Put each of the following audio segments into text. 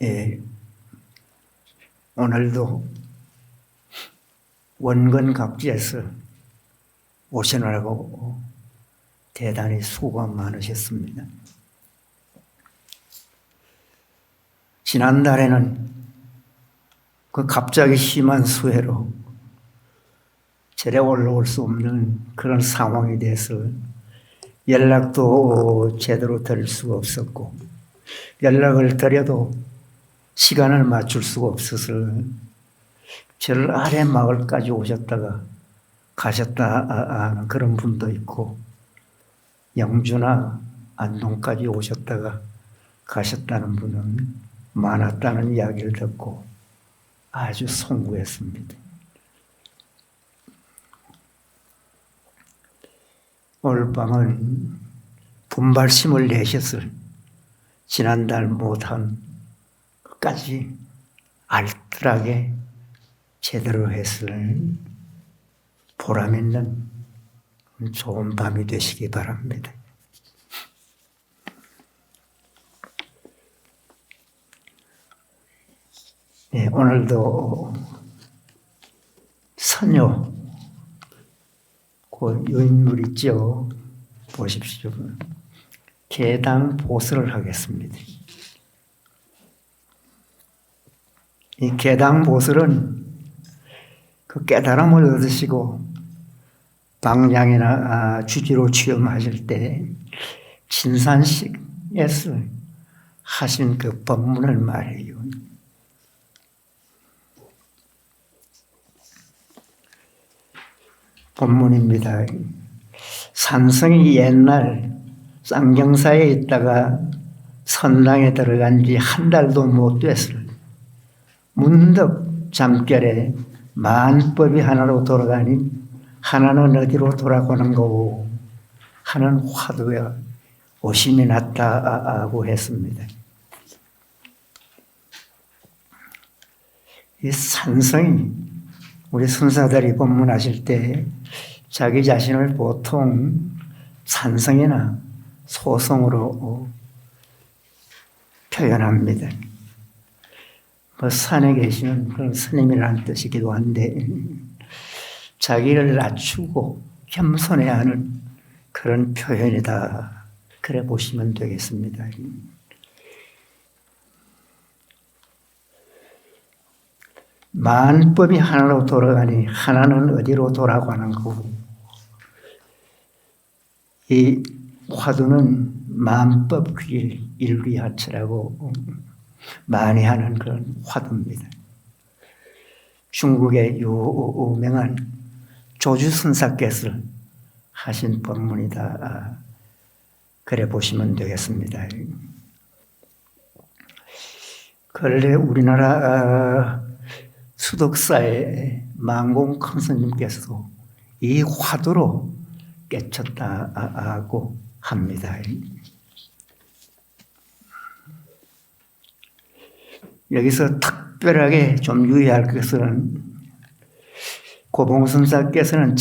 예, 오늘도 원근 각지에서 오시느라고 대단히 수고가 많으셨습니다. 지난달에는 그 갑자기 심한 수해로 절에 올라올 수 없는 그런 상황이 돼서 연락도 제대로 드릴 수가 없었고, 연락을 드려도 시간을 맞출 수가 없어서 절 아래 마을까지 오셨다가 가셨다 하는 그런 분도 있고, 영주나 안동까지 오셨다가 가셨다는 분은 많았다는 이야기를 듣고 아주 송구했습니다. 오늘 밤은 분발심을 내셨을 지난달 못한 것까지 알뜰하게 제대로 했을 보람 있는 좋은 밤이 되시기 바랍니다. 네, 오늘도 선녀 그 유인물 있죠. 보십시오. 계당 보슬을 하겠습니다. 이 계당 보슬은 그 깨달음을 얻으시고 방향이나 주지로 취업하실 때 진산식에서 하신 그 법문을 말해요. 법문입니다. 산성이 옛날 쌍경사에 있다가 선당에 들어간 지 한 달도 못 됐을 문득 잠결에 만법이 하나로 돌아가니 하나는 어디로 돌아가는 거고 하는 화두에 오심이 났다고 했습니다. 이 산성이 우리 순사들이 법문하실 때 자기 자신을 보통 산성이나 소성으로 표현합니다. 뭐 산에 계시는 그런 스님이라는 뜻이기도 한데 자기를 낮추고 겸손해야 하는 그런 표현이다. 그래 보시면 되겠습니다. 만법이 하나로 돌아가니 하나는 어디로 돌아가는 거고, 이 화두는 만법 귀일 일위하처라고 많이 하는 그런 화두입니다. 중국의 유명한 조주선사께서 하신 법문이다. 그래 보시면 되겠습니다. 근래 우리나라 수덕사의 망공 큰 스님께서도 이 화두로 깨쳤다고 합니다. 여기서 특별하게 좀 유의할 것은 고봉선사께서는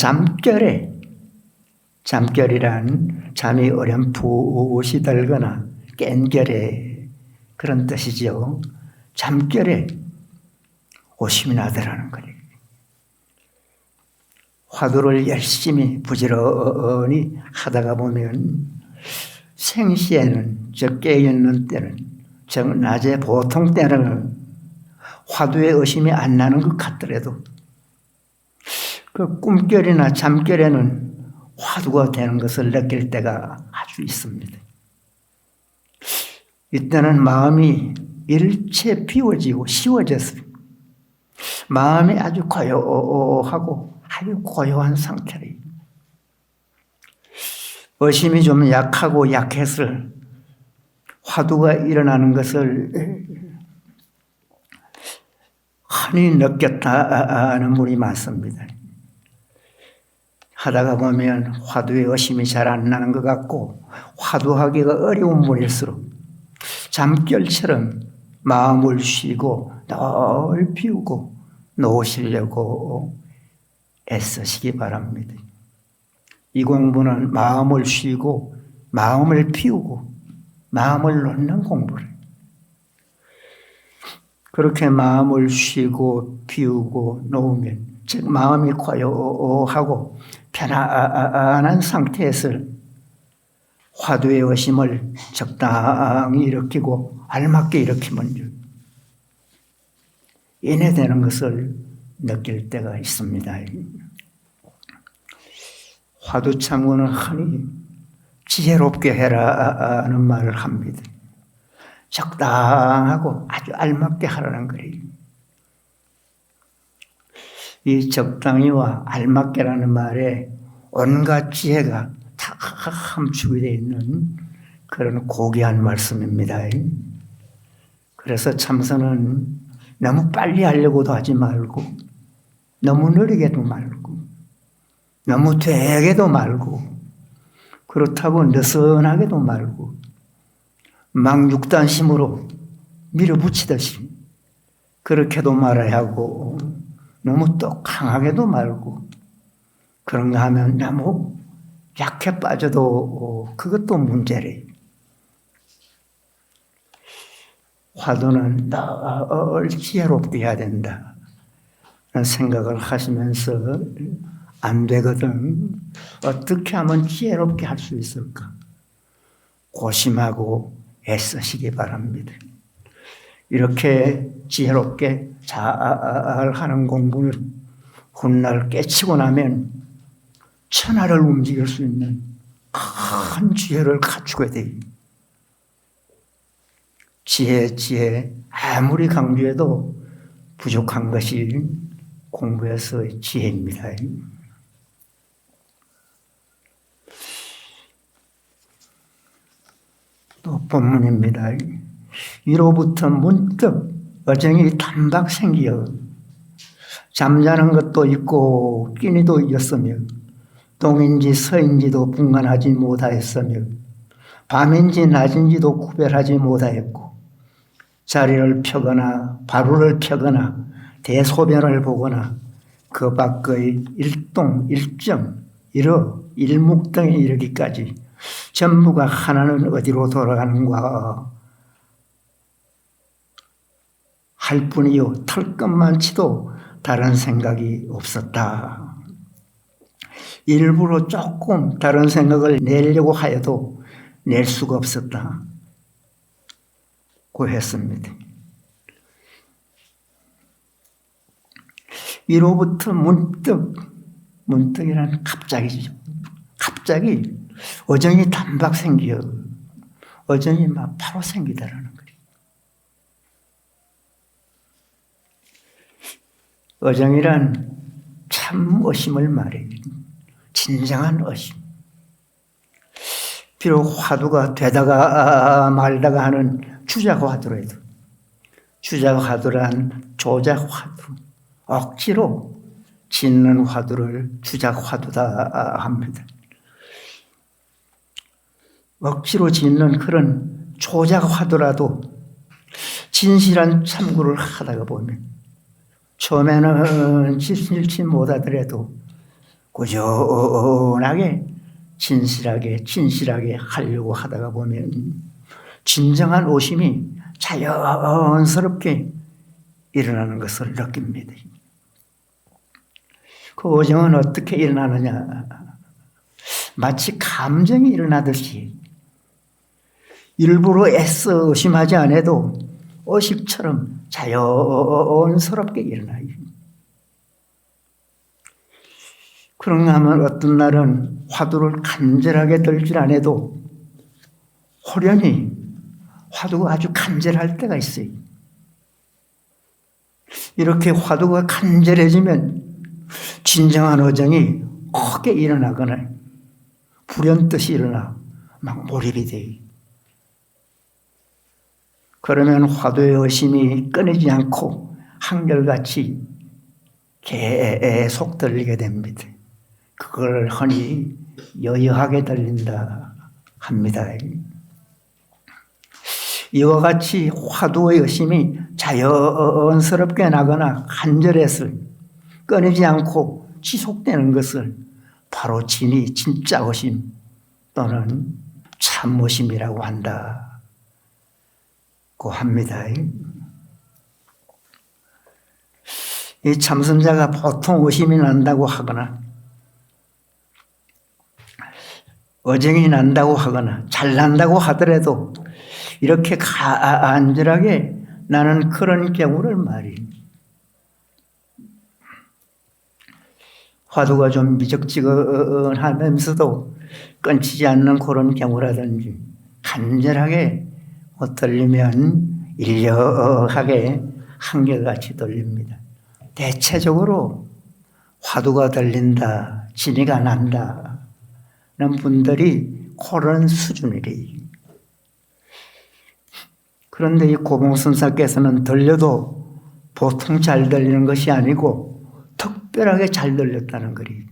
잠결이란 잠이 어렴풋이 들거나 깬결에 그런 뜻이죠. 잠결에 오심이 나더라는 거예요. 화두를 열심히 부지런히 하다가 보면 생시에는 저 깨어있는 때는 즉 낮에 보통 때는 화두에 의심이 안 나는 것 같더라도 그 꿈결이나 잠결에는 화두가 되는 것을 느낄 때가 아주 있습니다. 이때는 마음이 일체 비워지고 쉬워졌어요. 마음이 아주 고요하고 아주 고요한 상태래요. 의심이 좀 약하고 약해서 화두가 일어나는 것을 흔히 느꼈다는 분이 많습니다. 하다가 보면 화두에 의심이 잘 안 나는 것 같고 화두하기가 어려운 분일수록 잠결처럼 마음을 쉬고 늘 비우고 놓으시려고 애쓰시기 바랍니다. 이 공부는 마음을 쉬고 마음을 비우고 마음을 놓는 공부를 그렇게 마음을 쉬고 비우고 놓으면, 즉 마음이 고요하고 편안한 상태에서 화두의 의심을 적당히 일으키고 알맞게 일으키면 인해되는 것을 느낄 때가 있습니다. 화두참고는 흔히 지혜롭게 해라는 말을 합니다. 적당하고 아주 알맞게 하라는 거예요. 이 적당히와 알맞게라는 말에 온갖 지혜가 다 함축이 되어 있는 그런 고귀한 말씀입니다. 그래서 참선은 너무 빨리 하려고도 하지 말고, 너무 느리게도 말고, 너무 되게도 말고, 그렇다고 느슨하게도 말고, 막 육단심으로 밀어붙이듯이 그렇게도 말아야 하고, 너무 또 강하게도 말고, 그런가 하면 너무 약해 빠져도 그것도 문제래. 화두는 늘 지혜롭게 해야 된다 라는 생각을 하시면서 안 되거든. 어떻게 하면 지혜롭게 할 수 있을까? 고심하고 애쓰시기 바랍니다. 이렇게 지혜롭게 잘 하는 공부를 훗날 깨치고 나면 천하를 움직일 수 있는 큰 지혜를 갖추게 돼요. 지혜 아무리 강조해도 부족한 것이 공부에서의 지혜입니다. 또 본문입니다. 이로부터 문득 어정이 단박 생기어 잠자는 것도 있고 끼니도 있었으며 동인지 서인지도 분간하지 못하였으며 밤인지 낮인지도 구별하지 못하였고 자리를 펴거나 바루를 펴거나 대소변을 보거나 그 밖의 일동, 일정, 일묵 등에 이르기까지 전부가 하나는 어디로 돌아가는가 할 뿐이요 털끝만 치도 다른 생각이 없었다. 일부러 조금 다른 생각을 내려고 하여도 낼 수가 없었다. 고 했습니다. 이로부터 문득이란 갑자기죠. 갑자기 어정이 단박 생겨. 어정이 막 바로 생기다라는 거예요. 어정이란 참 의심을 말해요. 진정한 의심. 비록 화두가 되다가 말다가 하는 주작화두라도 주작화두란 조작화두, 억지로 짓는 화두를 주작화두다 합니다. 억지로 짓는 그런 조작화두라도 진실한 참고를 하다가 보면 처음에는 진실치 못하더라도 꾸준하게 진실하게 하려고 하다가 보면 진정한 오심이 자연스럽게 일어나는 것을 느낍니다. 그 오정은 어떻게 일어나느냐? 마치 감정이 일어나듯이 일부러 애써 의심하지 않아도 의식처럼 자연스럽게 일어나요. 그런가 하면 어떤 날은 화두를 간절하게 들질 않아도 호련히 화두가 아주 간절할 때가 있어요. 이렇게 화두가 간절해지면 진정한 어정이 크게 일어나거나 불현듯이 일어나 막 몰입이 돼요. 그러면 화두의 의심이 끊이지 않고 한결같이 계속 들리게 됩니다. 그걸 흔히 여여하게 들린다 합니다. 이와 같이 화두의 의심이 자연스럽게 나거나 간절해서 끊이지 않고 지속되는 것을 바로 진짜 의심 또는 참의심이라고 한다고 합니다. 이 참선자가 보통 의심이 난다고 하거나 어정이 난다고 하거나 잘난다고 하더라도 이렇게 간절하게 나는 그런 경우를 말이에요. 화두가 좀 미적지근하면서도 끊치지 않는 그런 경우라든지 간절하게 들리면 일력하게 한결같이 들립니다. 대체적으로 화두가 들린다, 진이가 난다 는 분들이 그런 수준이래요. 그런데 이 고봉선사께서는 들려도 보통 잘 들리는 것이 아니고 특별하게 잘 들렸다는 거예요.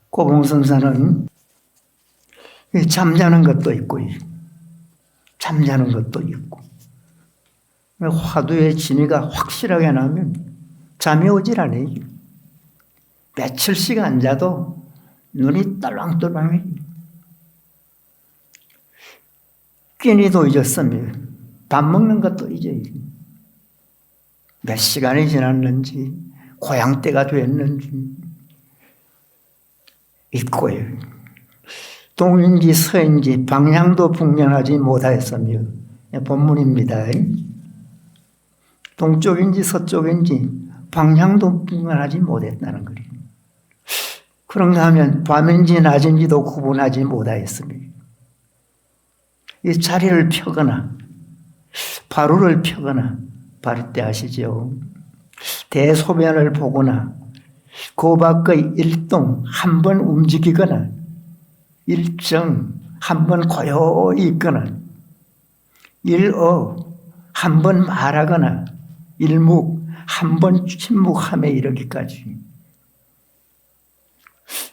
고봉선사는 잠자는 것도 있고 잠자는 것도 있고 화두의 진위가 확실하게 나면 잠이 오질 않아요. 며칠씩 앉아도 눈이 딸랑딸랑해요. 끼니도 잊었습니다. 밥 먹는 것도 잊어요. 몇 시간이 지났는지 고향 때가 됐는지 잊고요. 동인지 서인지 방향도 분명하지 못하였으며 본문입니다. 동쪽인지 서쪽인지 방향도 분명하지 못했다는 거예요. 그런가 하면 밤인지 낮인지도 구분하지 못하였습니다. 이 자리를 펴거나 바루를 펴거나 바를 때 아시죠? 대소변을 보거나 그 밖의 일동 한 번 움직이거나 일정 한 번 고요히 있거나 일어 한 번 말하거나 일묵 한 번 침묵함에 이르기까지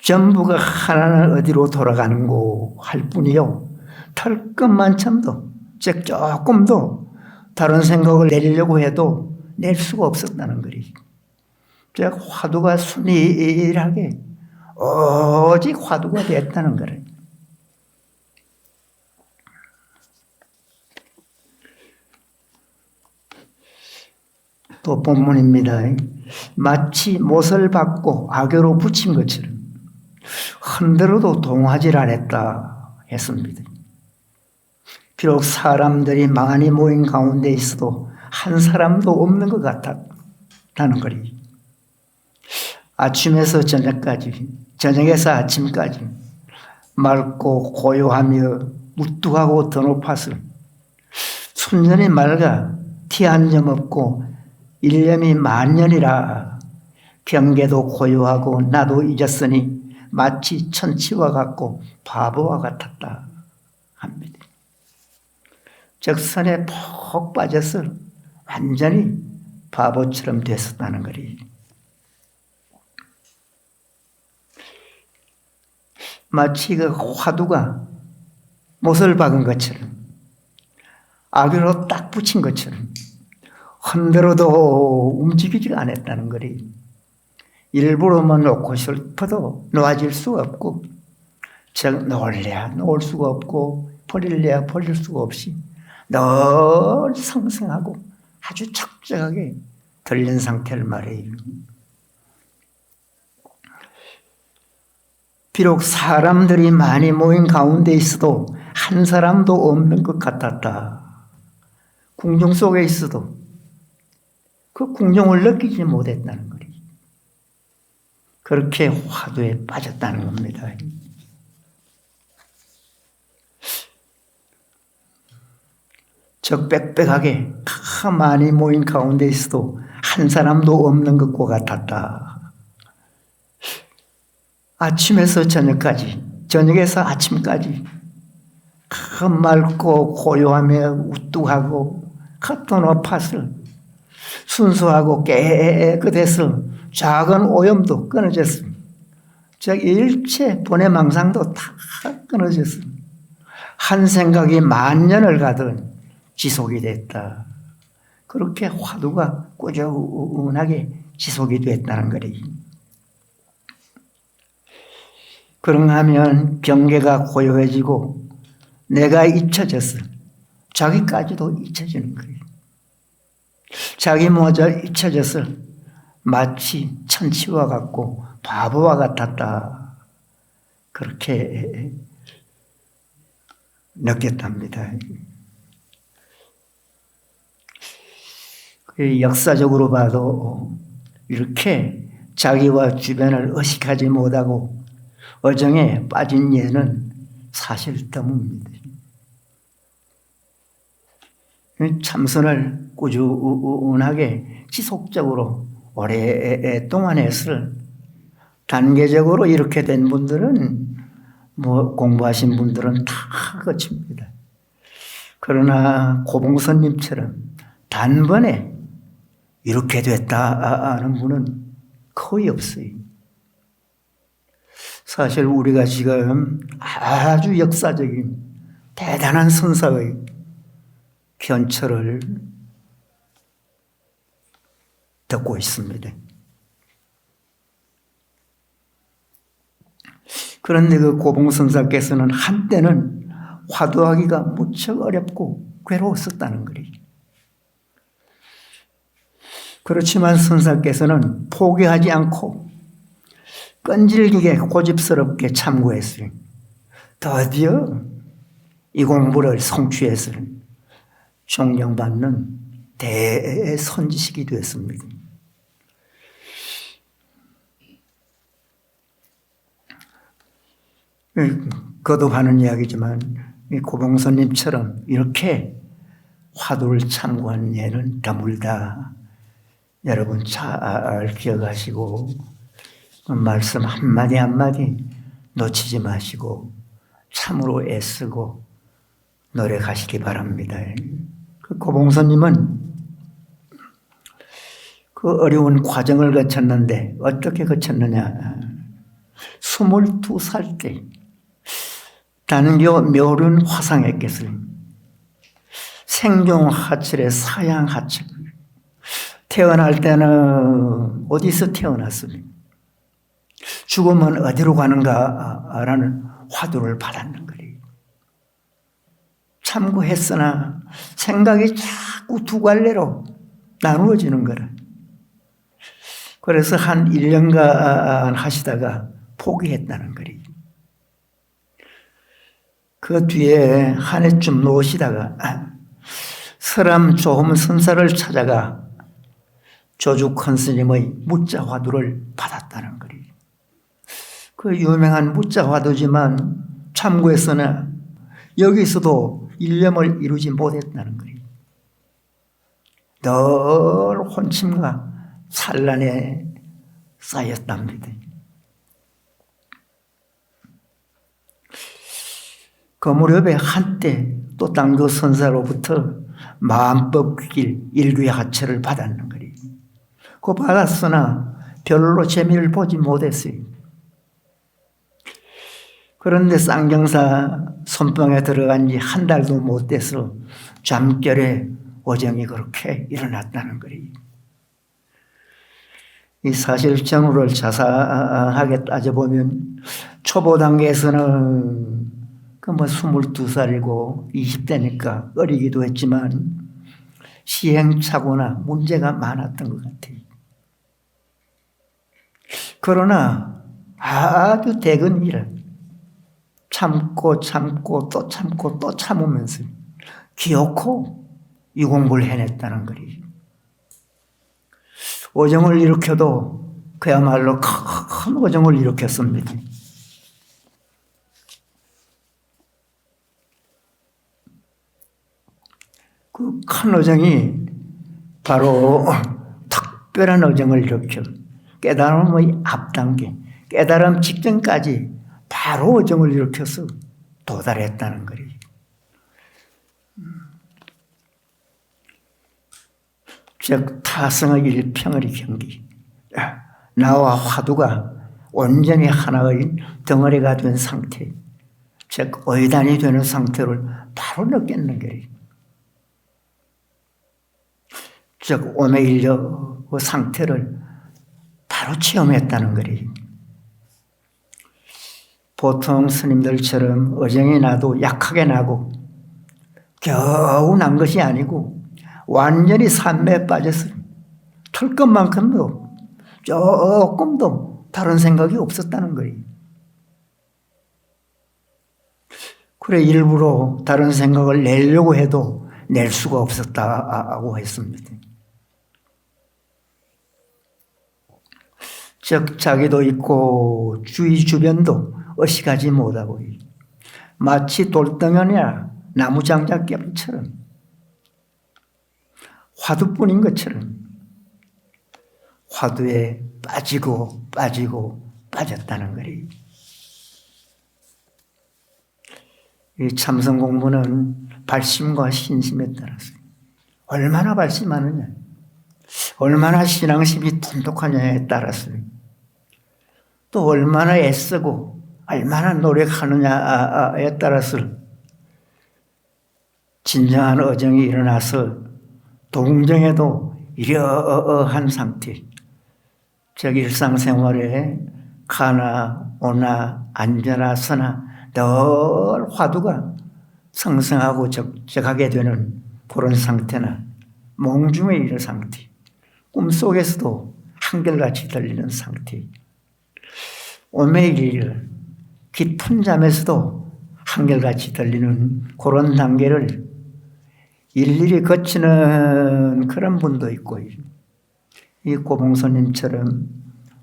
전부가 하나는 어디로 돌아가는고 할 뿐이요 털끝만큼도 즉 조금도 다른 생각을 내리려고 해도 낼 수가 없었다는 거예요. 즉 화두가 순일하게 오직 화두가 됐다는 거예요. 또 본문입니다. 마치 못을 받고 악교로 붙인 것처럼 흔들어도 동하질 않았다 했습니다. 비록 사람들이 많이 모인 가운데 있어도 한 사람도 없는 것 같았다는 거예요. 아침에서 저녁까지, 저녁에서 아침까지 맑고 고요하며 무뚝하고 드높아서 순전히 맑아 티 한 점 없고 일념이 만년이라 경계도 고요하고 나도 잊었으니 마치 천치와 같고 바보와 같았다 합니다. 즉 선에 푹 빠져서 완전히 바보처럼 됐었다는 거리. 마치 그 화두가 못을 박은 것처럼 악으로 딱 붙인 것처럼 흔들어도 움직이지가 않았다는 거리. 일부러만 놓고 싶어도 놓아질 수가 없고 즉 놓을래야 놓을 수가 없고 버릴래야 버릴 수가 없이 늘 상승하고 아주 적적하게 들린 상태를 말해요. 비록 사람들이 많이 모인 가운데 있어도 한 사람도 없는 것 같았다. 궁중 속에 있어도 그 궁중을 느끼지 못했다는 거예요. 그렇게 화두에 빠졌다는 겁니다. 즉 빽빽하게 많이 모인 가운데 있어도 한 사람도 없는 것과 같았다. 아침에서 저녁까지, 저녁에서 아침까지 맑고 고요하며 우뚝하고 겉도높아서 순수하고 깨끗해서 작은 오염도 끊어졌습니다. 즉 일체 번외망상도 다 끊어졌습니다. 한 생각이 만년을 가든 지속이 됐다. 그렇게 화두가 꾸준하게 지속이 됐다는 거예요. 그런가 하면 경계가 고요해지고 내가 잊혀져서 자기까지도 잊혀지는 거예요. 자기 모자 잊혀져서 마치 천치와 같고 바보와 같았다. 그렇게 느꼈답니다. 역사적으로 봐도 이렇게 자기와 주변을 의식하지 못하고 어정에 빠진 예는 사실 드뭅니다. 참선을 꾸준하게 지속적으로 오랫동안 했을 단계적으로 이렇게 된 분들은 공부하신 분들은 다 거칩니다. 그러나 고봉선님처럼 단번에 이렇게 됐다 하는 분은 거의 없어요. 사실 우리가 지금 아주 역사적인 대단한 선사의 견처를 듣고 있습니다. 그런데 그 고봉선사께서는 한때는 화두하기가 무척 어렵고 괴로웠었다는 거예요. 그렇지만 선사께서는 포기하지 않고 끈질기게 고집스럽게 참고했어요. 드디어 이 공부를 성취해서 존경받는 대선지식이 되었습니다. 거듭하는 이야기지만 고봉선님처럼 이렇게 화두를 참고한 예는 드물다. 여러분 잘 기억하시고 말씀 한마디 한마디 놓치지 마시고 참으로 애쓰고 노력하시기 바랍니다. 고봉선님은 그 어려운 과정을 거쳤는데 어떻게 거쳤느냐. 22살 때 단교 묘륜 화상했겠어요. 생종 하철의 사양 하철. 태어날 때는 어디서 태어났습니까? 죽으면 어디로 가는가라는 화두를 받았는 거예요. 참고했으나 생각이 자꾸 두 갈래로 나누어지는 거라. 그래서 한 1년간 하시다가 포기했다는 거예요. 그 뒤에 한 해쯤 놓으시다가 서람 조흠 선사를 찾아가 조죽헌 스님의 무자 화두를 받았다는 거예요. 그 유명한 무자 화두지만 참고했으나 여기서도 일념을 이루지 못했다는 거예요. 늘 혼침과 산란에 쌓였답니다. 그 무렵에 한때 또 당도 선사로부터 마음법길 일귀 하처를 받았는 거예요. 그 받았으나 별로 재미를 보지 못했어요. 그런데 쌍경사 선방에 들어간 지 한 달도 못 돼서 잠결에 오정이 그렇게 일어났다는 거예요. 이 사실 정우를 자세하게 따져보면 초보 단계에서는 22살이고 20대니까 어리기도 했지만 시행착오나 문제가 많았던 것 같아요. 그러나 아주 대근 일을 참고 또 참으면서 기어코 이 공부를 해냈다는 거예요. 오정을 일으켜도 그야말로 큰 오정을 일으켰습니다. 그 큰 오정이 바로 특별한 오정을 일으켜 깨달음의 앞단계, 깨달음 직전까지 바로 오정을 일으켜서 도달했다는 거예요. 즉 타성의 일평의 경기, 나와 화두가 온전히 하나의 덩어리가 된 상태, 즉 의단이 되는 상태를 바로 느꼈는 거예요. 즉 오메일려 그 상태를 바로 체험했다는 거예요. 보통 스님들처럼 어정이 나도 약하게 나고 겨우 난 것이 아니고 완전히 산매에 빠졌어요. 털 것만큼도 조금도 다른 생각이 없었다는 거예요. 그래 일부러 다른 생각을 내려고 해도 낼 수가 없었다고 했습니다. 즉 자기도 있고 주위 주변도 의식하지 못하고 마치 돌덩어리나 나무장작겹처럼 화두뿐인 것처럼 화두에 빠지고 빠졌다는 거예요. 이 참선 공부는 발심과 신심에 따라서 얼마나 발심하느냐, 얼마나 신앙심이 돈독하냐에 따라서 또 얼마나 애쓰고 얼마나 노력하느냐에 따라서 진정한 어정이 일어나서 동정에도 이러한 상태, 즉 일상생활에 가나 오나 앉아나 서나 늘 화두가 성성하고 적적하게 되는 그런 상태나 몽중에 이른 상태, 꿈속에서도 한결같이 들리는 상태, 오매일일 깊은 잠에서도 한결같이 들리는 그런 단계를 일일이 거치는 그런 분도 있고, 이 고봉스님처럼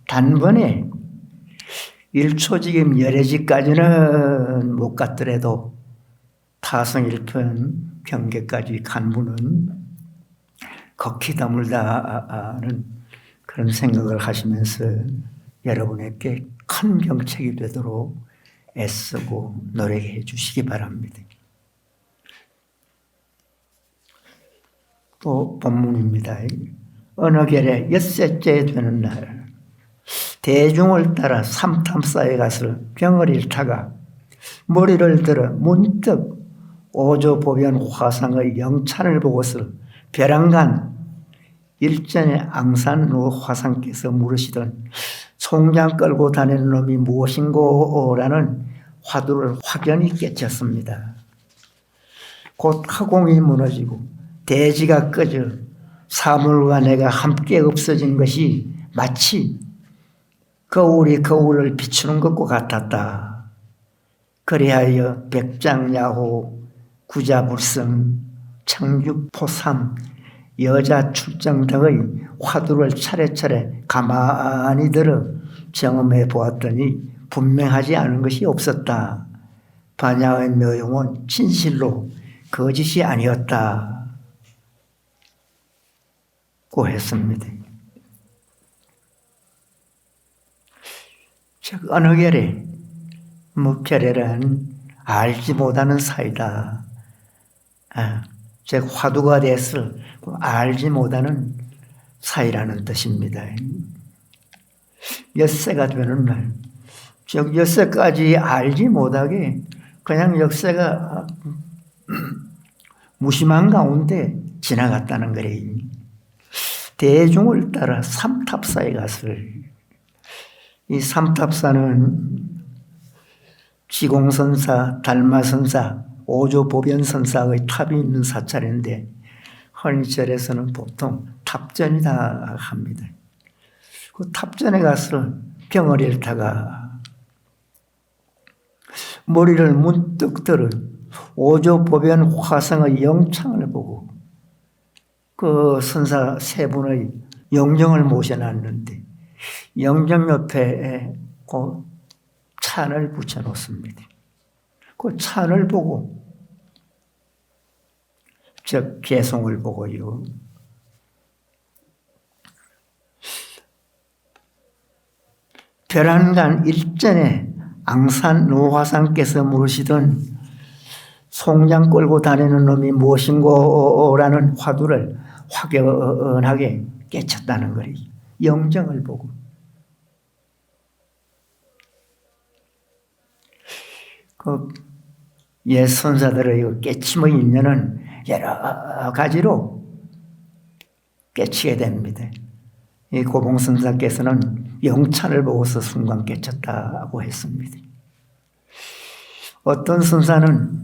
단번에 1초지금 열애지까지는 못 갔더라도 타성일편 경계까지 간 분은 걷기 드물다는 그런 생각을 하시면서 여러분에게 큰 병책이 되도록 애쓰고 노력해 주시기 바랍니다. 또 본문입니다. 어느 결에 엿새째 되는 날 대중을 따라 삼탑사에 가서 병을 잃다가 머리를 들어 문득 오조보변 화상의 영찬을 보고서 벼랑간 일전에 앙산루 화상께서 물으시던 송장 끌고 다니는 놈이 무엇인고라는 화두를 확연히 깨쳤습니다. 곧 화공이 무너지고 대지가 꺼져 사물과 내가 함께 없어진 것이 마치 거울이 거울을 비추는 것과 같았다. 그리하여 백장야호, 구자불성, 청죽포삼, 여자 출정 등의 화두를 차례차례 가만히 들어 경험해 보았더니 분명하지 않은 것이 없었다. 반야의 묘용은 진실로 거짓이 아니었다. 고 했습니다. 즉 어느 결에 결에란 알지 못하는 사이다. 즉 화두가 돼서 알지 못하는 사이라는 뜻입니다. 엿새가 되는 날, 즉 엿새까지 알지 못하게 그냥 엿새가 무심한 가운데 지나갔다는 거래요. 대중을 따라 삼탑사에 갔을, 이 삼탑사는 지공선사, 달마선사, 오조보변선사의 탑이 있는 사찰인데 흔히 절에서는 보통 탑전이다 합니다. 그 탑전에 가서 병을 잃다가 머리를 문득 들어 오조보변 화성의 영창을 보고 그 선사 세 분의 영정을 모셔놨는데 영정 옆에 그 찬을 붙여놓습니다. 그 찬을 보고, 즉 개송을 보고요, 별안간 일전에 앙산 노화상께서 물으시던 송장 끌고 다니는 놈이 무엇인고라는 화두를 확연하게 깨쳤다는 거예요. 영정을 보고. 그 옛 선사들의 깨침의 인연은 여러 가지로 깨치게 됩니다. 이 고봉선사께서는 영찬을 보고서 순간 깨쳤다고 했습니다. 어떤 선사는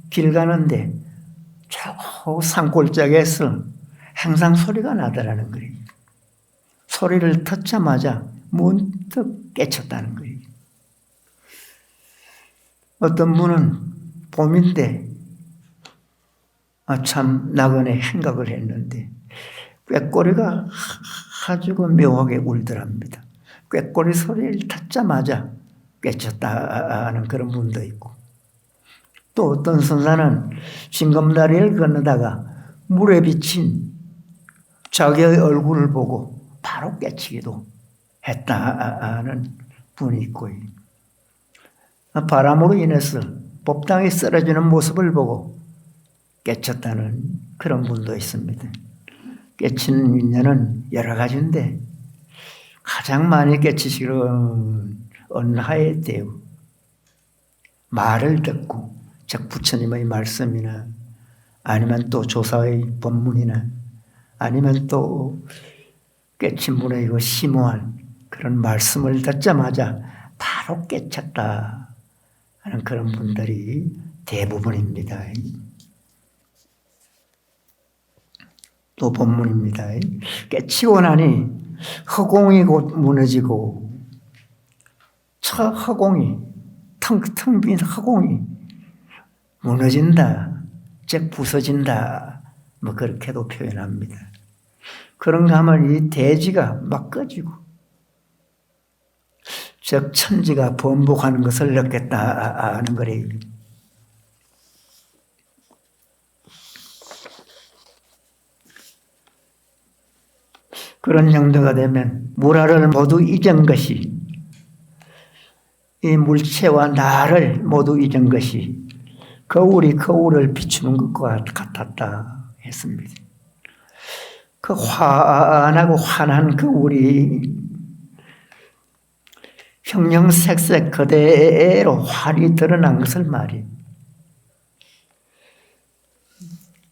길 가는데 저 산골짜기에서 팽상 소리가 나더라는 거예요. 소리를 듣자마자 문득 깨쳤다는 거예요. 어떤 분은 봄인데 참 나그네 행각을 했는데 꾀꼬리가 아주 묘하게 울더랍니다. 꾀꼬리 소리를 듣자마자 깨쳤다는 그런 분도 있고, 또 어떤 선사는 징검다리를 건너다가 물에 비친 자기의 얼굴을 보고 바로 깨치기도 했다는 분이 있고, 바람으로 인해서 법당에 쓰러지는 모습을 보고 깨쳤다는 그런 분도 있습니다. 깨치는 인연은 여러 가지인데 가장 많이 깨치시는 언하의 대우, 말을 듣고, 즉 부처님의 말씀이나 아니면 또 조사의 법문이나 아니면 또 깨친 분의 그 심오한 그런 말씀을 듣자마자 바로 깨쳤다 하는 그런 분들이 대부분입니다. 또 본문입니다. 깨치고 나니 허공이 곧 무너지고, 저 허공이, 텅 빈 허공이 무너진다, 즉 부서진다, 뭐 그렇게도 표현합니다. 그런가 하면 이 대지가 막 꺼지고, 즉 천지가 번복하는 것을 느꼈다 하는 거래요. 그런 정도가 되면 물화를 모두 잊은 것이, 이 물체와 나를 모두 잊은 것이 거울이 거울을 비추는 것과 같았다 했습니다. 그 환하고 환한 거울이 형형색색 그대로 활이 드러난 것을 말이에요.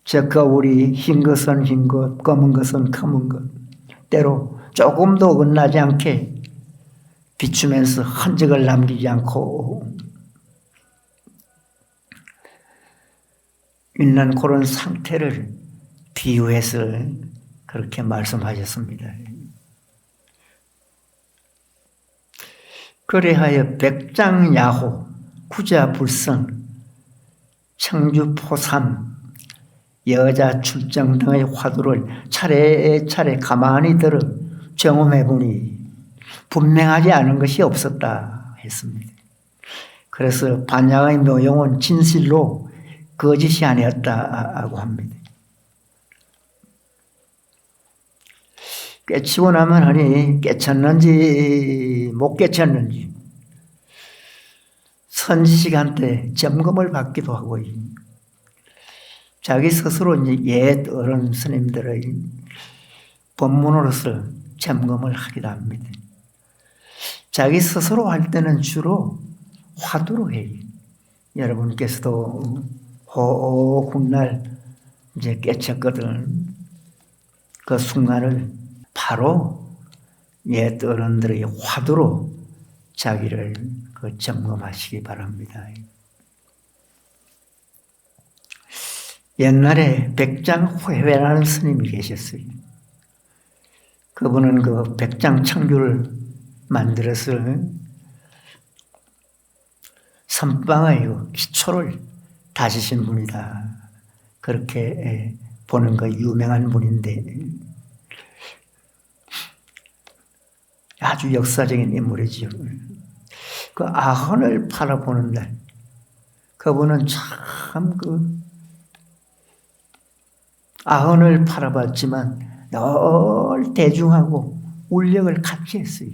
저 거울이 흰 것은 흰 것, 검은 것은 검은 것, 때로 조금도 어긋나지 않게 비추면서 흔적을 남기지 않고 있는 그런 상태를 비유해서 그렇게 말씀하셨습니다. 그래하여 백장야호, 구자불성, 청주포삼, 여자 출정 등의 화두를 차례차례 가만히 들어 경험해 보니 분명하지 않은 것이 없었다 했습니다. 그래서 반야의 묘용은 진실로 거짓이 아니었다고 합니다. 깨치고 나면 하니 깨쳤는지 못 깨쳤는지 선지식한테 점검을 받기도 하고, 자기 스스로 이제 옛 어른 스님들의 법문으로서 점검을 하기도 합니다. 자기 스스로 할 때는 주로 화두로 해요. 여러분께서도 훗날 이제 깨쳤거든. 그 순간을 바로 옛 어른들의 화두로 자기를 그 점검하시기 바랍니다. 옛날에 백장회회라는 스님이 계셨어요. 그분은 그 백장청규를 만들어서 선방의 기초를 다지신 분이다, 그렇게 보는 거 유명한 분인데 아주 역사적인 인물이죠. 그 아흔을 바라보는 날, 그분은 참 아흔을 바라봤지만 늘 대중하고 울력을 같이 했어요.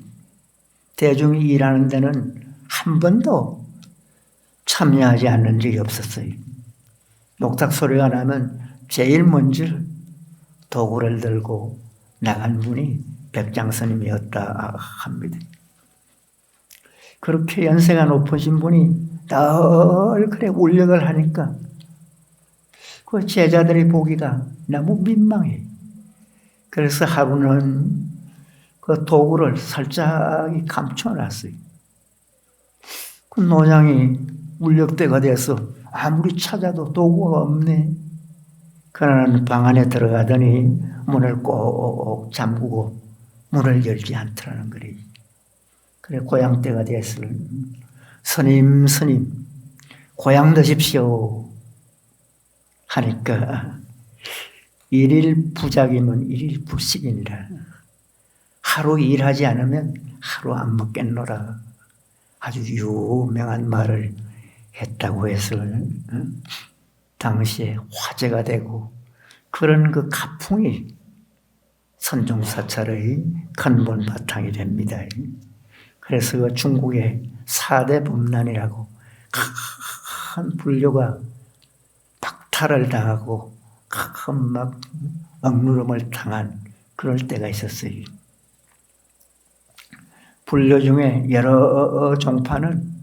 대중이 일하는 데는 한 번도 참여하지 않는 적이 없었어요. 녹탁 소리가 나면 제일 먼저 도구를 들고 나간 분이 백장스님이었다 합니다. 그렇게 연세가 높으신 분이 늘 그래 울력을 하니까 그 제자들이 보기가 너무 민망해. 그래서 하루는 그 도구를 살짝 감춰놨어요. 그 노장이 울력대가 돼서 아무리 찾아도 도구가 없네. 그러는 방 안에 들어가더니 문을 꼭 잠그고 문을 열지 않더라는 거리. 그래 고향 때가 됐을 스님 고향 드십시오 하니까 일일 부작이면 일일 불식이니라. 하루 일하지 않으면 하루 안 먹겠노라. 아주 유명한 말을 했다고 해서 당시에 화제가 되고 그런 그 가풍이 선종사찰의 근본 바탕이 됩니다. 그래서 그 중국의 4대 범난이라고 큰 불교가 박탈을 당하고 큰 막 억누름을 당한 그럴 때가 있었어요. 불교 중에 여러 종파는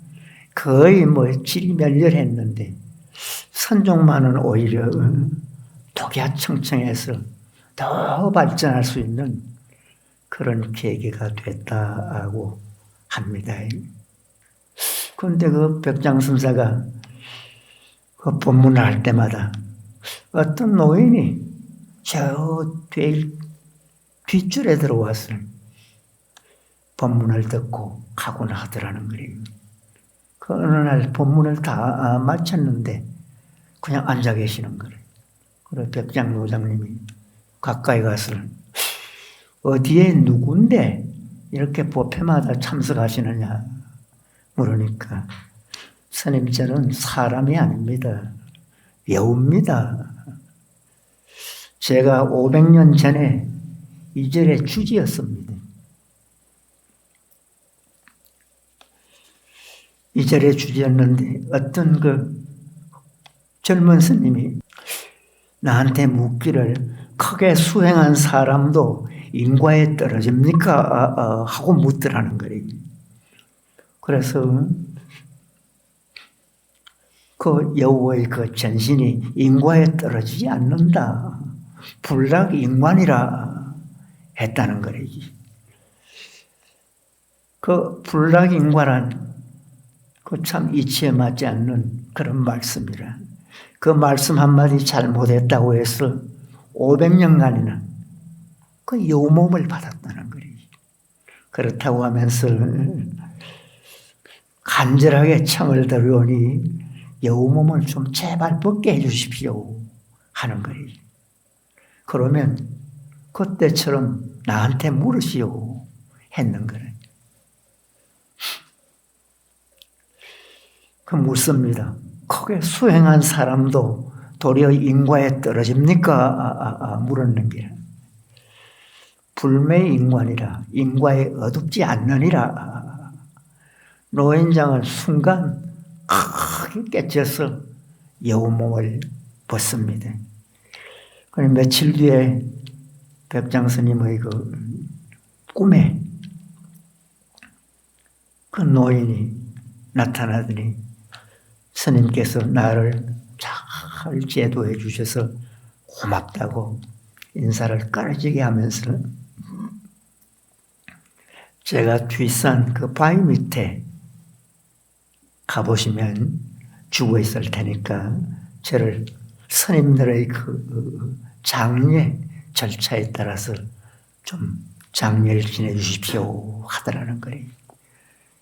거의 질이 멸렬했는데 선종만은 오히려 독야청청해서 더 발전할 수 있는 그런 계기가 됐다고 합니다. 그런데 그 벽장선사가 그 법문을 할 때마다 어떤 노인이 저 뒷줄에 들어와서 법문을 듣고 가곤 하더라는 거예요. 그 어느 날 법문을 다 마쳤는데 그냥 앉아 계시는 거예요. 그래서 벽장노장님이 가까이 가서 어디에 누군데 이렇게 법회마다 참석하시느냐 물으니까 스님 저는 사람이 아닙니다. 여우입니다. 제가 500년 전에 이 절의 주지였습니다. 이 절의 주지였는데 어떤 그 젊은 스님이 나한테 묻기를 크게 수행한 사람도 인과에 떨어집니까? 하고 묻더라는 거예요. 그래서 그 여우의 그 전신이 인과에 떨어지지 않는다. 불락인관이라 했다는 거예요. 그 불락인관은 그 참 이치에 맞지 않는 그런 말씀이라. 그 말씀 한마디 잘못했다고 해서 500년간이나 그 여우 몸을 받았다는 거예요. 그렇다고 하면서 간절하게 청을 들으오니 여우 몸을 좀 제발 벗게 해주십시오 하는 거예요. 그러면 그때처럼 나한테 물으시오 했는 거예요. 그 묻습니다. 크게 수행한 사람도 도리어 인과에 떨어집니까? 물었는 게 불매인관이라 인과에 어둡지 않느니라. 노인장은 순간 크게 깨쳐서 여우 몸을 벗습니다. 그리고 며칠 뒤에 백장 스님의 그 꿈에 그 노인이 나타나더니 스님께서 나를 잘 제도해 주셔서 고맙다고 인사를 까르지게 하면서 제가 뒷산 그 바위 밑에 가보시면 죽어 있을 테니까 저를 스님들의 그 장례 절차에 따라서 좀 장례를 지내주십시오 하더라는 거예요.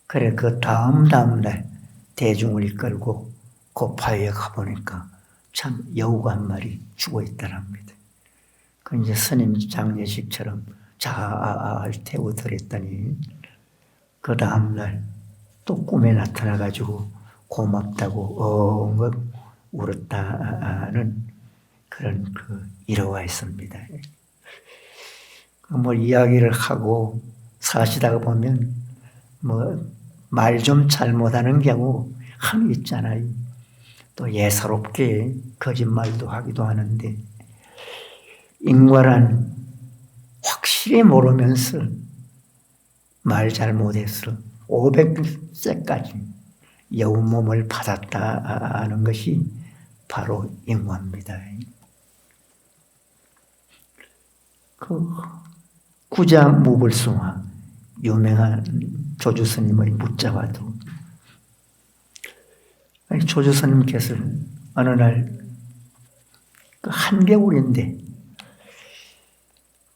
그래 그 다음 날 대중을 이끌고 그 바위에 가보니까 참 여우가 한 마리 죽어 있더랍니다. 그 이제 스님 장례식처럼 잘 태워드렸더니 그 다음 날 또 꿈에 나타나가지고 고맙다고 엉엉 울었다는 그런 그 일화가 있습니다. 뭐 이야기를 하고 사시다가 보면 말 좀 잘못하는 경우 흔히 있잖아요. 또 예사롭게 거짓말도 하기도 하는데 인과란 확실히 모르면서 말 잘못해서 500세까지 여우 몸을 받았다는 것이 바로 인과입니다. 그 구자무불승화 유명한 조주스님의 묻자와도 조주스님께서 어느 날 그 한겨울인데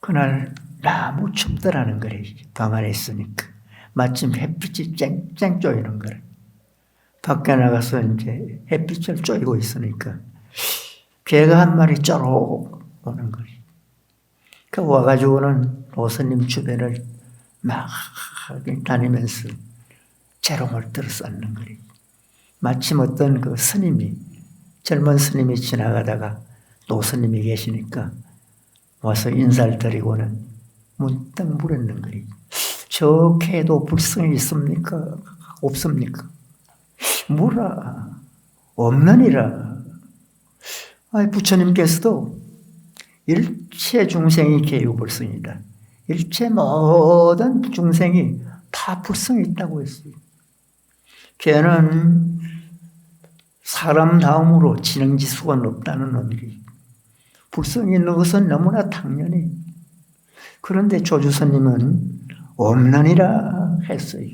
그날 너무 춥더라는 거래. 방 안에 있으니까. 마침 햇빛이 쨍쨍 쪼이는 거래. 밖에 나가서 이제 햇빛을 쪼이고 있으니까 개가 한 마리 쪼록 오는 거래. 그 와가지고는 보스님 주변을 막 다니면서 재롱을 들어쌌는 거래. 마침 어떤 그 스님이, 젊은 스님이 지나가다가 노스님이 계시니까 와서 인사를 드리고는 문득 물었는 거예요. 저 개도 불성이 있습니까? 없습니까? 뭐라? 없느니라. 부처님께서도 일체 중생이 개유불성이다. 일체 모든 중생이 다 불성이 있다고 했어요. 개는 사람 다음으로 지능지수가 높다는 의미. 불성이 있는 것은 너무나 당연히. 그런데 조주스님은 없느니라 했어요.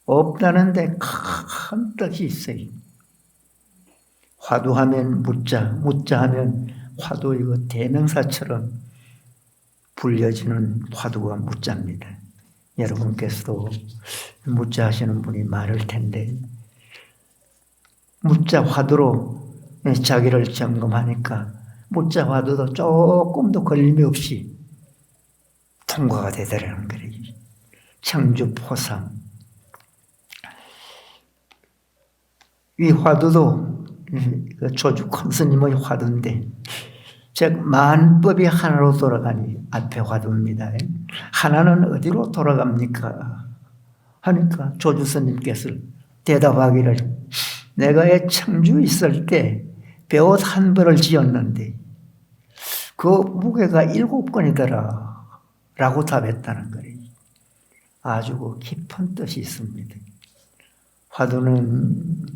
없다는데 큰 뜻이 있어요. 화두하면 묻자, 묻자하면 화두 이거 대명사처럼 불려지는 화두가 묻자입니다. 여러분께서도 묻자 하시는 분이 많을 텐데 묻자 화두로 자기를 점검하니까 묻자 화두도 조금 더 걸림이 없이 통과가 되더라는 거예요. 청주포상. 이 화두도 조주 큰 스님의 화두인데 즉 만법이 하나로 돌아가니 앞에 화두입니다. 하나는 어디로 돌아갑니까? 하니까 조주 스님께서 대답하기를 내가 청주 있을 때 배옷 한 벌을 지었는데 그 무게가 7건이더라 라고 답했다는 거예요. 아주 깊은 뜻이 있습니다. 화두는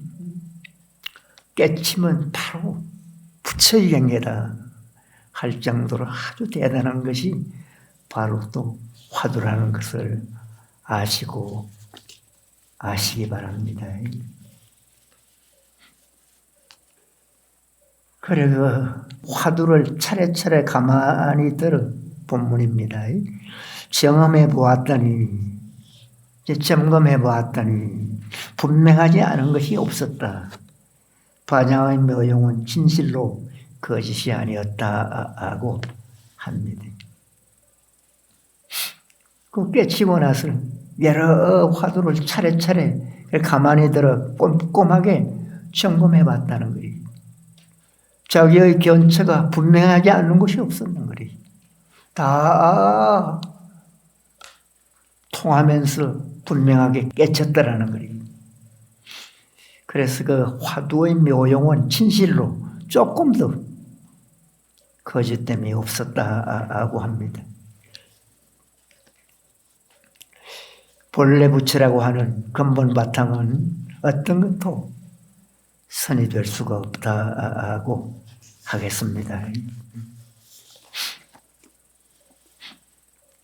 깨치면 바로 부처의 경계다 할 정도로 아주 대단한 것이 바로 또 화두라는 것을 아시기 바랍니다. 그래 화두를 차례차례 가만히 들어 본문입니다. 점검해 보았더니 분명하지 않은 것이 없었다. 반야의 묘용은 진실로 거짓이 아니었다고 합니다. 그 깨치고 나서 여러 화두를 차례차례 가만히 들어 꼼꼼하게 점검해 봤다는 거예요. 자기의 견처가 분명하지 않은 것이 없었는 거예요. 다 통하면서 분명하게 깨쳤더라는 거예요. 그래서 그 화두의 묘용은 진실로 조금 더 거짓됨이 없었다고 합니다. 본래 부처라고 하는 근본 바탕은 어떤 것도 선이 될 수가 없다고 하겠습니다.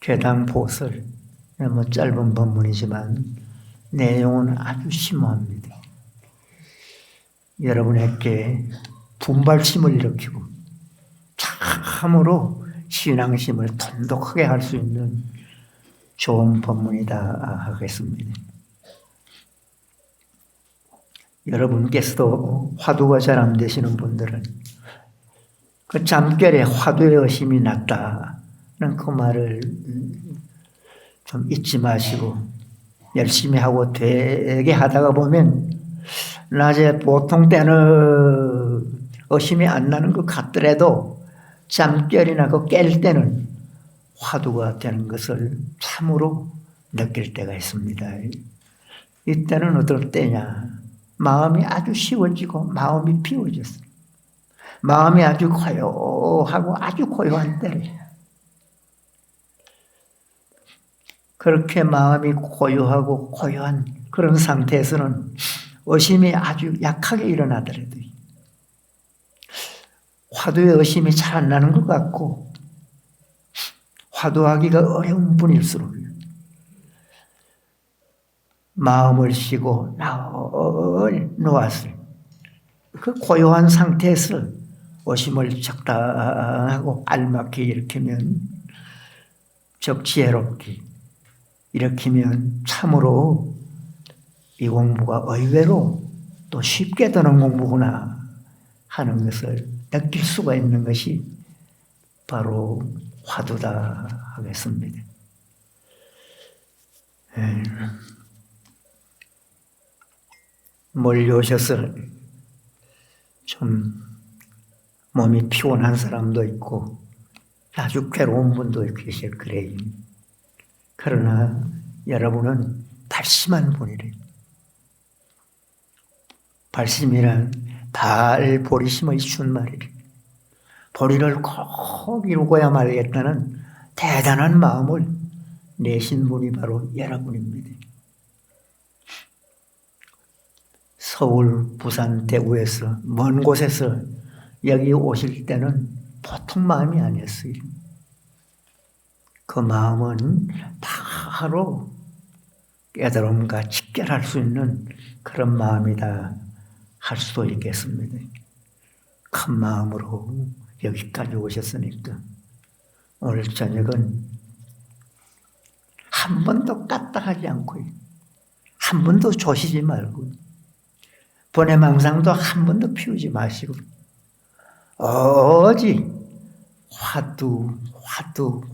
괴당 보설, 짧은 본문이지만 내용은 아주 심오합니다. 여러분에게 분발심을 일으키고 참으로 신앙심을 돈독하게 할 수 있는 좋은 본문이다 하겠습니다. 여러분께서도 화두가 잘 안 되시는 분들은 그 잠결에 화두의 의심이 났다는 그 말을 좀 잊지 마시고 열심히 하고 되게 하다가 보면 낮에 보통 때는 의심이 안 나는 것 같더라도 잠결이나 그 깰 때는 화두가 되는 것을 참으로 느낄 때가 있습니다. 이때는 어떨 때냐? 마음이 아주 쉬워지고 마음이 비워졌어. 마음이 아주 고요하고 아주 고요한 때래. 그렇게 마음이 고요하고 고요한 그런 상태에서는 의심이 아주 약하게 일어나더라도 화두에 의심이 잘 안 나는 것 같고 화두하기가 어려운 분일수록 마음을 쉬고 늘 놓았을 그 고요한 상태에서 오심을 적당하고 알맞게 일으키면 적지혜롭게 일으키면 참으로 이 공부가 의외로 또 쉽게 되는 공부구나 하는 것을 느낄 수가 있는 것이 바로 화두다 하겠습니다. 멀리 오셔서 좀 몸이 피곤한 사람도 있고 아주 괴로운 분도 계실 거래요. 그러나 여러분은 발심한 분이래. 발심이란 발보리심의 준말이래. 보리를 꼭 이루고야 말겠다는 대단한 마음을 내신 분이 바로 여러분입니다. 서울, 부산, 대구에서 먼 곳에서 여기 오실 때는 보통 마음이 아니었어요. 그 마음은 바로 깨달음과 직결할 수 있는 그런 마음이다 할 수도 있겠습니다. 큰 마음으로 여기까지 오셨으니까 오늘 저녁은 한 번도 까딱하지 않고 한 번도 조시지 말고 번외망상도 한 번도 피우지 마시고 오직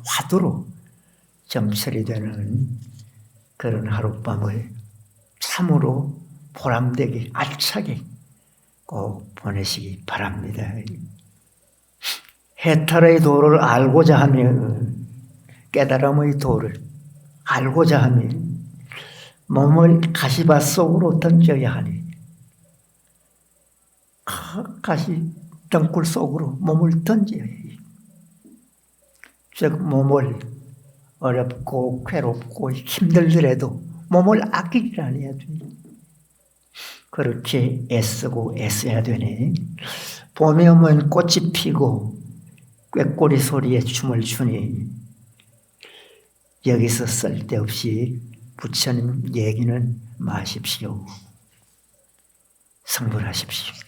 화두로 점철이 되는 그런 하룻밤을 참으로 보람되게 알차게 꼭 보내시기 바랍니다. 해탈의 도를 알고자 하면 깨달음의 도를 알고자 하면 몸을 가시밭 속으로 던져야 하니 가시 덩굴 속으로 몸을 던져야 해요. 즉 몸을 어렵고 괴롭고 힘들더라도 몸을 아끼지 않아야 돼요. 그렇게 애쓰고 애써야 되네. 봄에 오면 꽃이 피고 꾀꼬리 소리에 춤을 추니 여기서 쓸데없이 부처님 얘기는 마십시오. 성불하십시오.